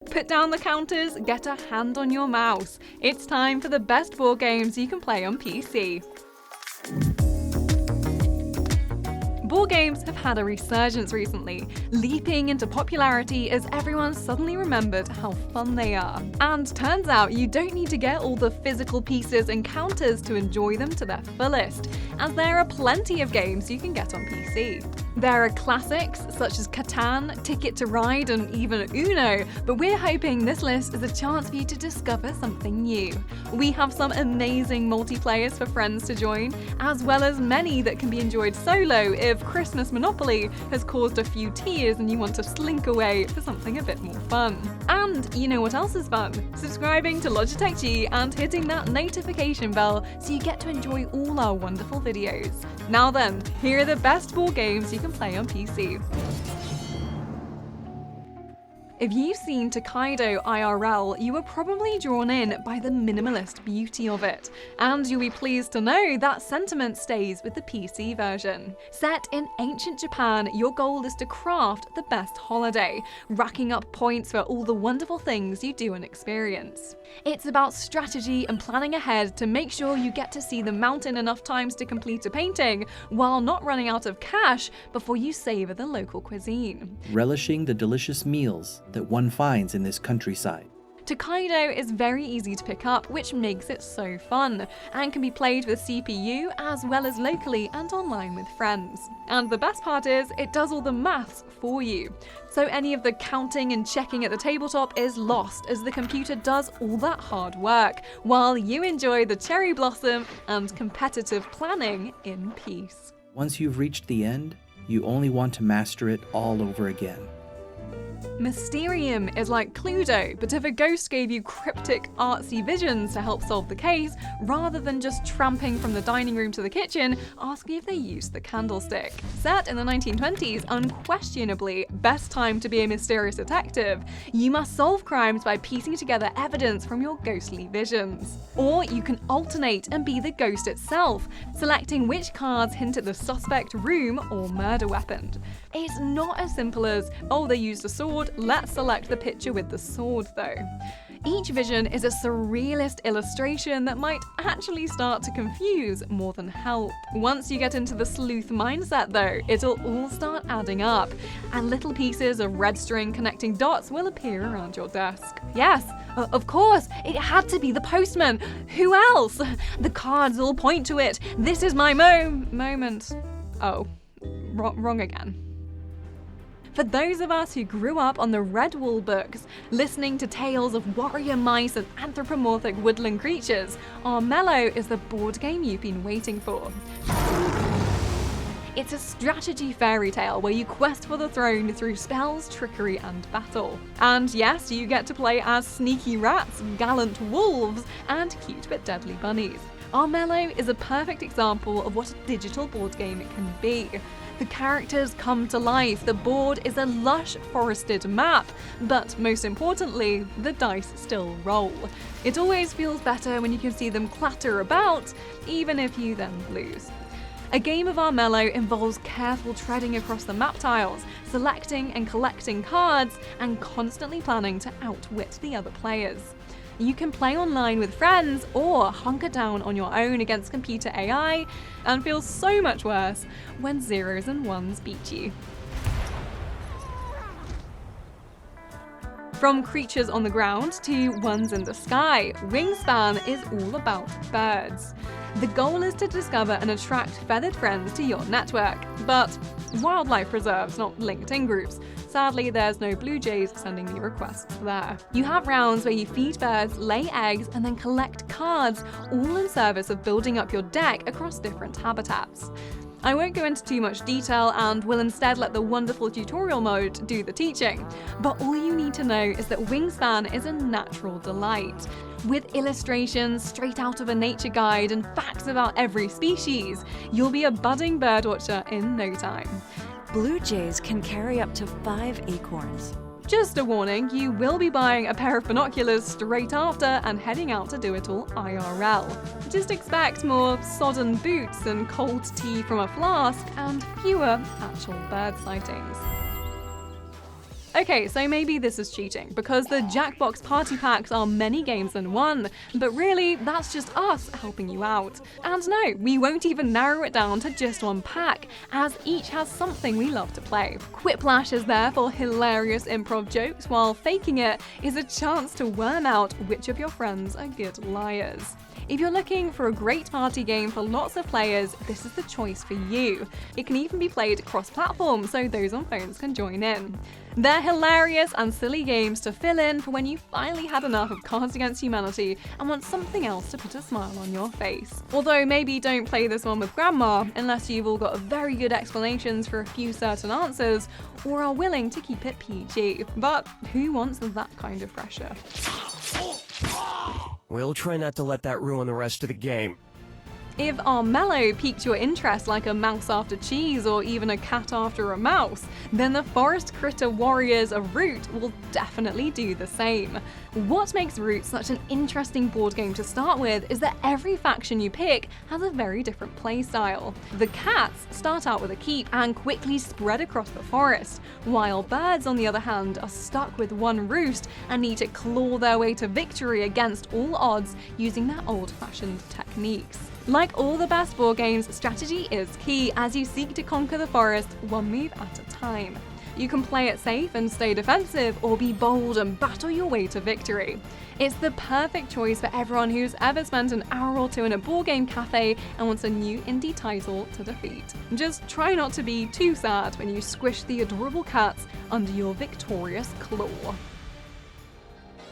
Put down the counters, get a hand on your mouse. It's time for the best board games you can play on PC. Board games have had a resurgence recently, leaping into popularity as everyone suddenly remembered how fun they are. And turns out you don't need to get all the physical pieces and counters to enjoy them to their fullest, as there are plenty of games you can get on PC. There are classics such as Catan, Ticket to Ride, and even Uno, but we're hoping this list is a chance for you to discover something new. We have some amazing multiplayers for friends to join, as well as many that can be enjoyed solo if Christmas Monopoly has caused a few tears and you want to slink away for something a bit more fun. And you know what else is fun? Subscribing to Logitech G and hitting that notification bell so you get to enjoy all our wonderful videos. Now then, here are the best board games you can play on PC. If you've seen Tokaido IRL, you were probably drawn in by the minimalist beauty of it, and you'll be pleased to know that sentiment stays with the PC version. Set in ancient Japan, your goal is to craft the best holiday, racking up points for all the wonderful things you do and experience. It's about strategy and planning ahead to make sure you get to see the mountain enough times to complete a painting, while not running out of cash before you savor the local cuisine. Relishing the delicious meals that one finds in this countryside. Tokaido is very easy to pick up, which makes it so fun, and can be played with CPU as well as locally and online with friends. And the best part is, it does all the maths for you. So any of the counting and checking at the tabletop is lost, as the computer does all that hard work, while you enjoy the cherry blossom and competitive planning in peace. Once you've reached the end, you only want to master it all over again. Mysterium is like Cluedo, but if a ghost gave you cryptic, artsy visions to help solve the case, rather than just tramping from the dining room to the kitchen, asking if they used the candlestick. Set in the 1920s, unquestionably best time to be a mysterious detective. You must solve crimes by piecing together evidence from your ghostly visions. Or you can alternate and be the ghost itself, selecting which cards hint at the suspect, room, or murder weapon. It's not as simple as, oh, they used a sword, let's select the picture with the sword though. Each vision is a surrealist illustration that might actually start to confuse more than help. Once you get into the sleuth mindset though, it'll all start adding up, and little pieces of red string connecting dots will appear around your desk. Yes, of course, it had to be the postman. Who else? The cards all point to it. This is my moment. Oh, wrong again. For those of us who grew up on the Redwall books, listening to tales of warrior mice and anthropomorphic woodland creatures, Armello is the board game you've been waiting for. It's a strategy fairy tale where you quest for the throne through spells, trickery, and battle. And yes, you get to play as sneaky rats, gallant wolves, and cute but deadly bunnies. Armello is a perfect example of what a digital board game can be. The characters come to life, the board is a lush forested map, but most importantly, the dice still roll. It always feels better when you can see them clatter about, even if you then lose. A game of Armello involves careful treading across the map tiles, selecting and collecting cards, and constantly planning to outwit the other players. You can play online with friends or hunker down on your own against computer AI, and feel so much worse when zeros and ones beat you. From creatures on the ground to ones in the sky, Wingspan is all about birds. The goal is to discover and attract feathered friends to your network, but wildlife preserves, not LinkedIn groups. Sadly, there's no blue jays sending me requests there. You have rounds where you feed birds, lay eggs, and then collect cards, all in service of building up your deck across different habitats. I won't go into too much detail and will instead let the wonderful tutorial mode do the teaching, but all you need to know is that Wingspan is a natural delight. With illustrations straight out of a nature guide and facts about every species, you'll be a budding birdwatcher in no time. Blue jays can carry up to 5 acorns. Just a warning, you will be buying a pair of binoculars straight after and heading out to do it all IRL. Just expect more sodden boots and cold tea from a flask and fewer actual bird sightings. Okay, so maybe this is cheating, because the Jackbox party packs are many games in one, but really, that's just us helping you out. And no, we won't even narrow it down to just one pack, as each has something we love to play. Quiplash is there for hilarious improv jokes, while faking it is a chance to worm out which of your friends are good liars. If you're looking for a great party game for lots of players, this is the choice for you. It can even be played cross-platform, so those on phones can join in. They're hilarious and silly games to fill in for when you finally had enough of Cards Against Humanity and want something else to put a smile on your face. Although maybe don't play this one with grandma, unless you've all got very good explanations for a few certain answers, or are willing to keep it PG. But who wants that kind of pressure? We'll try not to let that ruin the rest of the game. If Armello piqued your interest like a mouse after cheese or even a cat after a mouse, then the Forest Critter Warriors of Root will definitely do the same. What makes Root such an interesting board game to start with is that every faction you pick has a very different playstyle. The cats start out with a keep and quickly spread across the forest, while birds on the other hand are stuck with one roost and need to claw their way to victory against all odds using their old-fashioned techniques. Like all the best board games, strategy is key as you seek to conquer the forest one move at a time. You can play it safe and stay defensive, or be bold and battle your way to victory. It's the perfect choice for everyone who's ever spent an hour or two in a board game cafe and wants a new indie title to defeat. Just try not to be too sad when you squish the adorable cats under your victorious claw.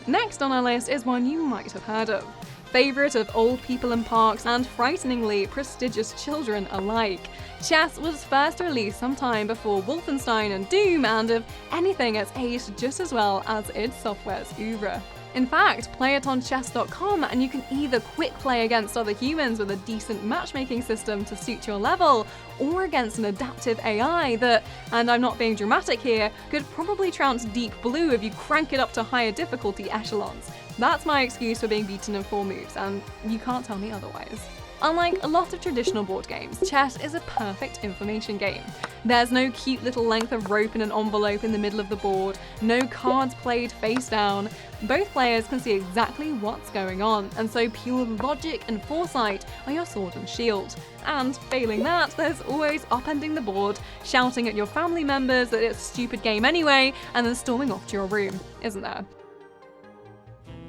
Next on our list is one you might have heard of. Favourite of old people in parks and frighteningly prestigious children alike. Chess was first released sometime before Wolfenstein and Doom, and if anything, it's aged just as well as id Software's oeuvre. In fact, play it on chess.com and you can either quick play against other humans with a decent matchmaking system to suit your level, or against an adaptive AI that, and I'm not being dramatic here, could probably trounce Deep Blue if you crank it up to higher difficulty echelons. That's my excuse for being beaten in 4 moves, and you can't tell me otherwise. Unlike a lot of traditional board games, chess is a perfect information game. There's no cute little length of rope in an envelope in the middle of the board, no cards played face down. Both players can see exactly what's going on, and so pure logic and foresight are your sword and shield. And failing that, there's always upending the board, shouting at your family members that it's a stupid game anyway, and then storming off to your room, isn't there?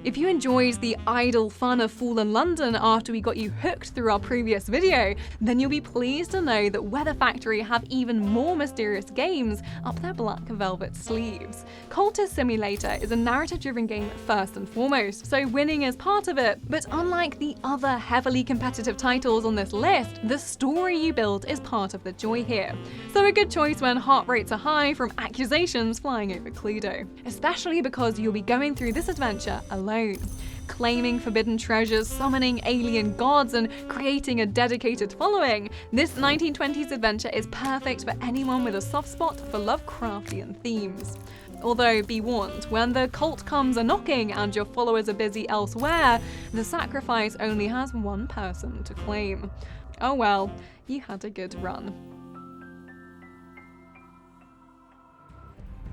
If you enjoyed the idle fun of Fallen London after we got you hooked through our previous video, then you'll be pleased to know that Weather Factory have even more mysterious games up their black velvet sleeves. Cultist Simulator is a narrative-driven game first and foremost, so winning is part of it, but unlike the other heavily competitive titles on this list, the story you build is part of the joy here. So a good choice when heart rates are high from accusations flying over Cluedo, especially because you'll be going through this adventure alone. Claiming forbidden treasures, summoning alien gods, and creating a dedicated following, this 1920s adventure is perfect for anyone with a soft spot for Lovecraftian themes. Although, be warned, when the cult comes a-knocking and your followers are busy elsewhere, the sacrifice only has one person to claim. Oh well, you had a good run.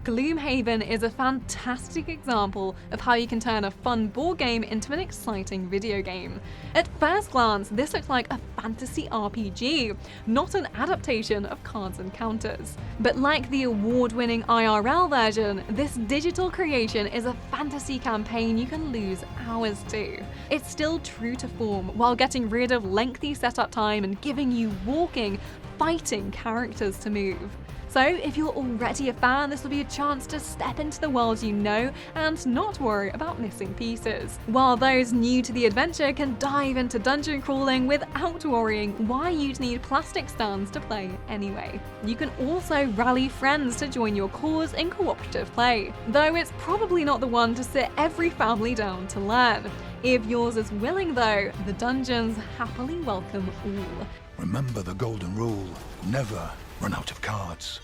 Gloomhaven is a fantastic example of how you can turn a fun board game into an exciting video game. At first glance, this looks like a fantasy RPG, not an adaptation of Cards and Counters. But like the award-winning IRL version, this digital creation is a fantasy campaign you can lose hours to. It's still true to form, while getting rid of lengthy setup time and giving you walking, fighting characters to move. So if you're already a fan, this will be a chance to step into the world you know and not worry about missing pieces. While those new to the adventure can dive into dungeon crawling without worrying why you'd need plastic stands to play anyway. You can also rally friends to join your cause in cooperative play, though it's probably not the one to sit every family down to learn. If yours is willing though, the dungeons happily welcome all. Remember the golden rule, never run out of cards.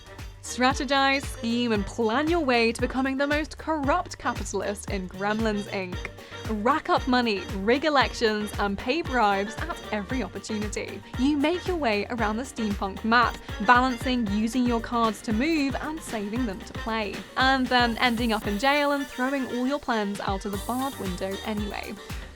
Strategize, scheme, and plan your way to becoming the most corrupt capitalist in Gremlins Inc. Rack up money, rig elections, and pay bribes at every opportunity. You make your way around the steampunk map, balancing using your cards to move and saving them to play, and then ending up in jail and throwing all your plans out of the barred window anyway.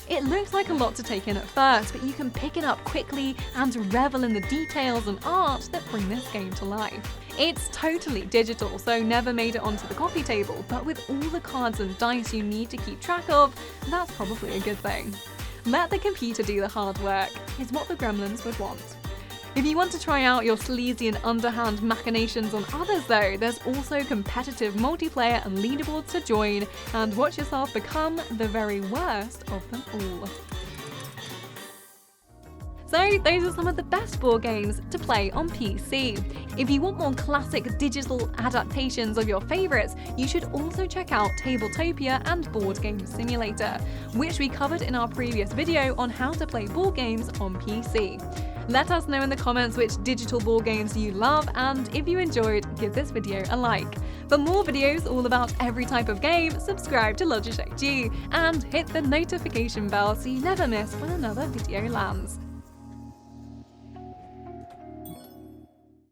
It looks like a lot to take in at first, but you can pick it up quickly and revel in the details and art that bring this game to life. It's totally digital, so never made it onto the coffee table, but with all the cards and dice you need to keep track of, that's probably a good thing. Let the computer do the hard work, is what the Gremlins would want. If you want to try out your sleazy and underhand machinations on others though, there's also competitive multiplayer and leaderboards to join, and watch yourself become the very worst of them all. So those are some of the best board games to play on PC. If you want more classic digital adaptations of your favourites, you should also check out Tabletopia and Board Game Simulator, which we covered in our previous video on how to play board games on PC. Let us know in the comments which digital board games you love, and if you enjoyed, give this video a like. For more videos all about every type of game, subscribe to Logitech G and hit the notification bell so you never miss when another video lands.